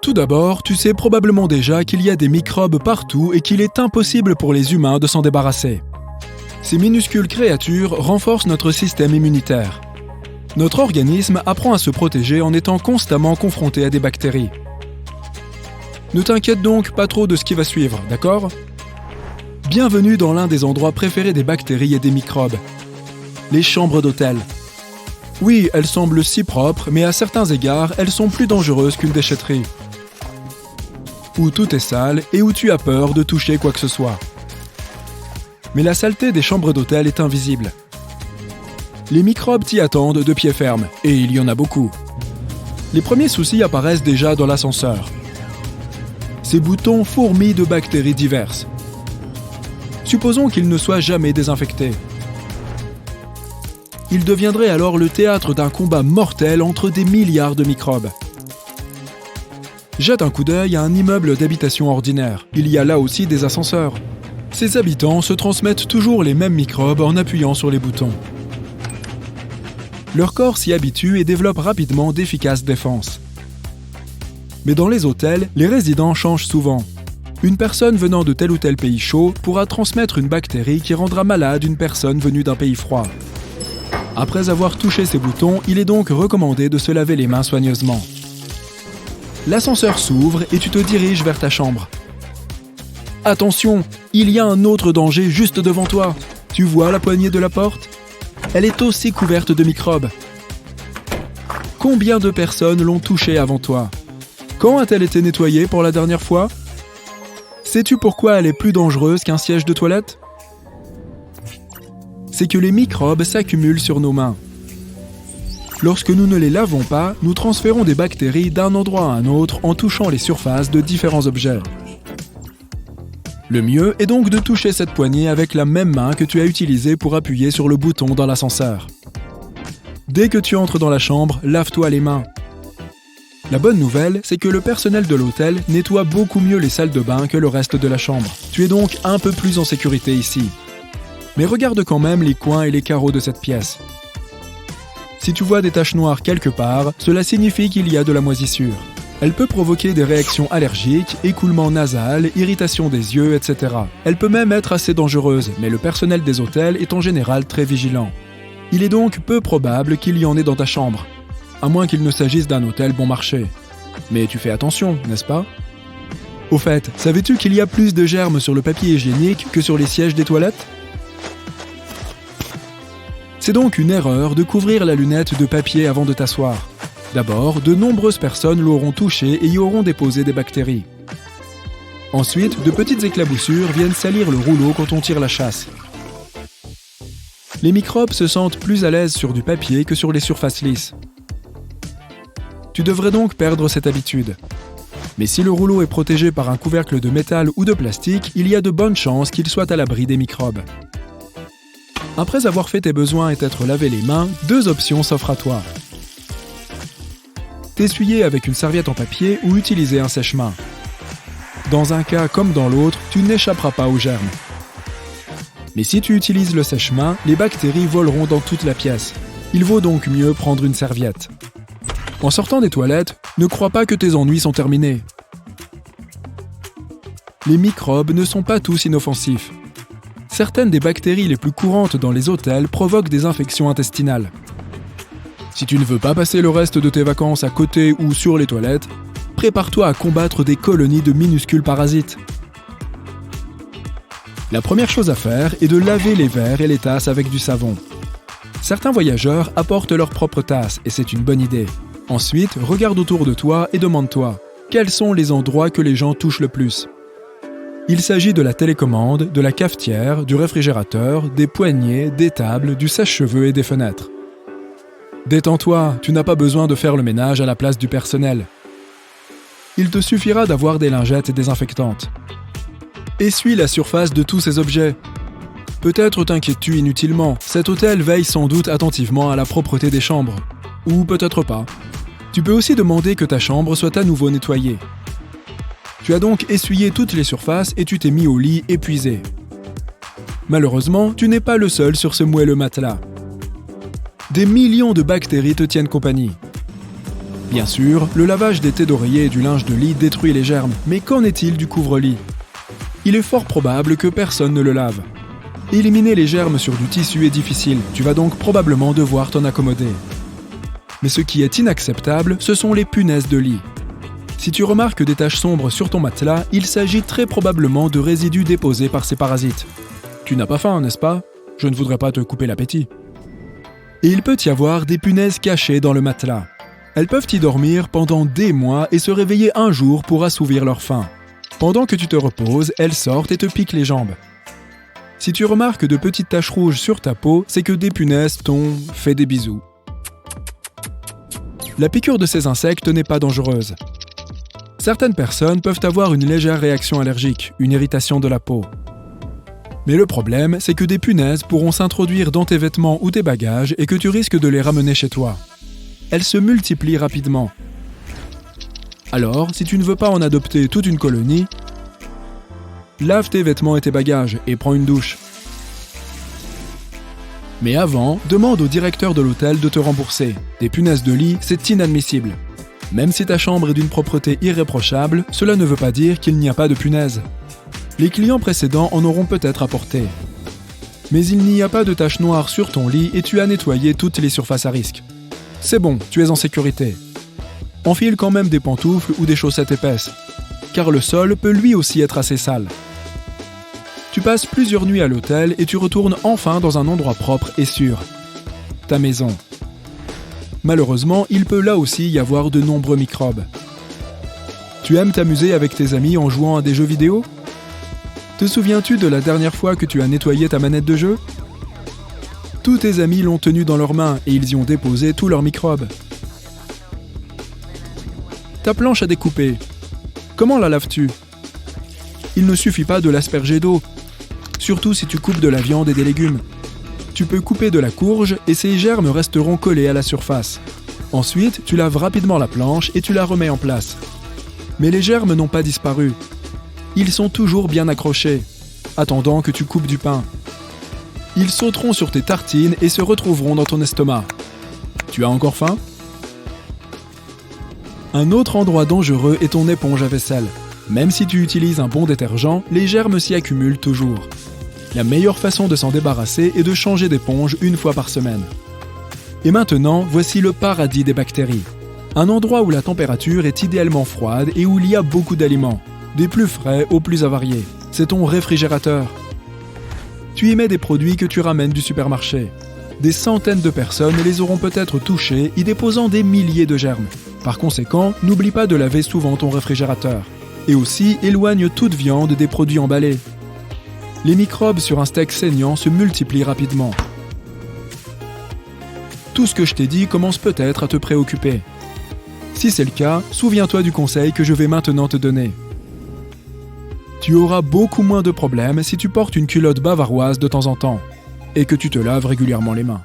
Tout d'abord, tu sais probablement déjà qu'il y a des microbes partout et qu'il est impossible pour les humains de s'en débarrasser. Ces minuscules créatures renforcent notre système immunitaire. Notre organisme apprend à se protéger en étant constamment confronté à des bactéries. Ne t'inquiète donc pas trop de ce qui va suivre, d'accord ? Bienvenue dans l'un des endroits préférés des bactéries et des microbes, les chambres d'hôtel. Oui, elles semblent si propres, mais à certains égards, elles sont plus dangereuses qu'une déchetterie. Où tout est sale et où tu as peur de toucher quoi que ce soit. Mais la saleté des chambres d'hôtel est invisible. Les microbes t'y attendent de pied ferme, et il y en a beaucoup. Les premiers soucis apparaissent déjà dans l'ascenseur. Ces boutons fourmillent de bactéries diverses. Supposons qu'ils ne soient jamais désinfectés. Il deviendrait alors le théâtre d'un combat mortel entre des milliards de microbes. Jette un coup d'œil à un immeuble d'habitation ordinaire. Il y a là aussi des ascenseurs. Ses habitants se transmettent toujours les mêmes microbes en appuyant sur les boutons. Leur corps s'y habitue et développe rapidement d'efficaces défenses. Mais dans les hôtels, les résidents changent souvent. Une personne venant de tel ou tel pays chaud pourra transmettre une bactérie qui rendra malade une personne venue d'un pays froid. Après avoir touché ces boutons, il est donc recommandé de se laver les mains soigneusement. L'ascenseur s'ouvre et tu te diriges vers ta chambre. Attention, il y a un autre danger juste devant toi. Tu vois la poignée de la porte ? Elle est aussi couverte de microbes. Combien de personnes l'ont touchée avant toi ? Quand a-t-elle été nettoyée pour la dernière fois ? Sais-tu pourquoi elle est plus dangereuse qu'un siège de toilette ? C'est que les microbes s'accumulent sur nos mains. Lorsque nous ne les lavons pas, nous transférons des bactéries d'un endroit à un autre en touchant les surfaces de différents objets. Le mieux est donc de toucher cette poignée avec la même main que tu as utilisée pour appuyer sur le bouton dans l'ascenseur. Dès que tu entres dans la chambre, lave-toi les mains. La bonne nouvelle, c'est que le personnel de l'hôtel nettoie beaucoup mieux les salles de bain que le reste de la chambre. Tu es donc un peu plus en sécurité ici. Mais regarde quand même les coins et les carreaux de cette pièce. Si tu vois des taches noires quelque part, cela signifie qu'il y a de la moisissure. Elle peut provoquer des réactions allergiques, écoulement nasal, irritation des yeux, etc. Elle peut même être assez dangereuse, mais le personnel des hôtels est en général très vigilant. Il est donc peu probable qu'il y en ait dans ta chambre, à moins qu'il ne s'agisse d'un hôtel bon marché. Mais tu fais attention, n'est-ce pas ? Au fait, savais-tu qu'il y a plus de germes sur le papier hygiénique que sur les sièges des toilettes ? C'est donc une erreur de couvrir la lunette de papier avant de t'asseoir. D'abord, de nombreuses personnes l'auront touché et y auront déposé des bactéries. Ensuite, de petites éclaboussures viennent salir le rouleau quand on tire la chasse. Les microbes se sentent plus à l'aise sur du papier que sur les surfaces lisses. Tu devrais donc perdre cette habitude. Mais si le rouleau est protégé par un couvercle de métal ou de plastique, il y a de bonnes chances qu'il soit à l'abri des microbes. Après avoir fait tes besoins et t'être lavé les mains, 2 options s'offrent à toi. T'essuyer avec une serviette en papier ou utiliser un sèche-mains. Dans un cas comme dans l'autre, tu n'échapperas pas aux germes. Mais si tu utilises le sèche-mains, les bactéries voleront dans toute la pièce. Il vaut donc mieux prendre une serviette. En sortant des toilettes, ne crois pas que tes ennuis sont terminés. Les microbes ne sont pas tous inoffensifs. Certaines des bactéries les plus courantes dans les hôtels provoquent des infections intestinales. Si tu ne veux pas passer le reste de tes vacances à côté ou sur les toilettes, prépare-toi à combattre des colonies de minuscules parasites. La première chose à faire est de laver les verres et les tasses avec du savon. Certains voyageurs apportent leur propre tasse et c'est une bonne idée. Ensuite, regarde autour de toi et demande-toi, quels sont les endroits que les gens touchent le plus ? Il s'agit de la télécommande, de la cafetière, du réfrigérateur, des poignées, des tables, du sèche-cheveux et des fenêtres. Détends-toi, tu n'as pas besoin de faire le ménage à la place du personnel. Il te suffira d'avoir des lingettes désinfectantes. Essuie la surface de tous ces objets. Peut-être t'inquiètes-tu inutilement, cet hôtel veille sans doute attentivement à la propreté des chambres. Ou peut-être pas. Tu peux aussi demander que ta chambre soit à nouveau nettoyée. Tu as donc essuyé toutes les surfaces et tu t'es mis au lit épuisé. Malheureusement, tu n'es pas le seul sur ce moelleux matelas. Des millions de bactéries te tiennent compagnie. Bien sûr, le lavage des thés d'oreiller et du linge de lit détruit les germes, mais qu'en est-il du couvre-lit? Il est fort probable que personne ne le lave. Éliminer les germes sur du tissu est difficile, tu vas donc probablement devoir t'en accommoder. Mais ce qui est inacceptable, ce sont les punaises de lit. Si tu remarques des taches sombres sur ton matelas, il s'agit très probablement de résidus déposés par ces parasites. Tu n'as pas faim, n'est-ce pas? Je ne voudrais pas te couper l'appétit. Et il peut y avoir des punaises cachées dans le matelas. Elles peuvent y dormir pendant des mois et se réveiller un jour pour assouvir leur faim. Pendant que tu te reposes, elles sortent et te piquent les jambes. Si tu remarques de petites taches rouges sur ta peau, c'est que des punaises t'ont fait des bisous. La piqûre de ces insectes n'est pas dangereuse. Certaines personnes peuvent avoir une légère réaction allergique, une irritation de la peau. Mais le problème, c'est que des punaises pourront s'introduire dans tes vêtements ou tes bagages et que tu risques de les ramener chez toi. Elles se multiplient rapidement. Alors, si tu ne veux pas en adopter toute une colonie, lave tes vêtements et tes bagages et prends une douche. Mais avant, demande au directeur de l'hôtel de te rembourser. Des punaises de lit, c'est inadmissible. Même si ta chambre est d'une propreté irréprochable, cela ne veut pas dire qu'il n'y a pas de punaises. Les clients précédents en auront peut-être apporté. Mais il n'y a pas de taches noires sur ton lit et tu as nettoyé toutes les surfaces à risque. C'est bon, tu es en sécurité. Enfile quand même des pantoufles ou des chaussettes épaisses, car le sol peut lui aussi être assez sale. Tu passes plusieurs nuits à l'hôtel et tu retournes enfin dans un endroit propre et sûr. Ta maison. Malheureusement, il peut là aussi y avoir de nombreux microbes. Tu aimes t'amuser avec tes amis en jouant à des jeux vidéo? Te souviens-tu de la dernière fois que tu as nettoyé ta manette de jeu? Tous tes amis l'ont tenue dans leurs mains et ils y ont déposé tous leurs microbes. Ta planche à découper. Comment la laves-tu? Il ne suffit pas de l'asperger d'eau, surtout si tu coupes de la viande et des légumes. Tu peux couper de la courge et ces germes resteront collés à la surface. Ensuite, tu laves rapidement la planche et tu la remets en place. Mais les germes n'ont pas disparu. Ils sont toujours bien accrochés, attendant que tu coupes du pain. Ils sauteront sur tes tartines et se retrouveront dans ton estomac. Tu as encore faim? Un autre endroit dangereux est ton éponge à vaisselle. Même si tu utilises un bon détergent, les germes s'y accumulent toujours. La meilleure façon de s'en débarrasser est de changer d'éponge une fois par semaine. Et maintenant, voici le paradis des bactéries. Un endroit où la température est idéalement froide et où il y a beaucoup d'aliments, des plus frais aux plus avariés. C'est ton réfrigérateur. Tu y mets des produits que tu ramènes du supermarché. Des centaines de personnes les auront peut-être touchés, y déposant des milliers de germes. Par conséquent, n'oublie pas de laver souvent ton réfrigérateur. Et aussi, éloigne toute viande des produits emballés. Les microbes sur un steak saignant se multiplient rapidement. Tout ce que je t'ai dit commence peut-être à te préoccuper. Si c'est le cas, souviens-toi du conseil que je vais maintenant te donner. Tu auras beaucoup moins de problèmes si tu portes une culotte bavaroise de temps en temps et que tu te laves régulièrement les mains.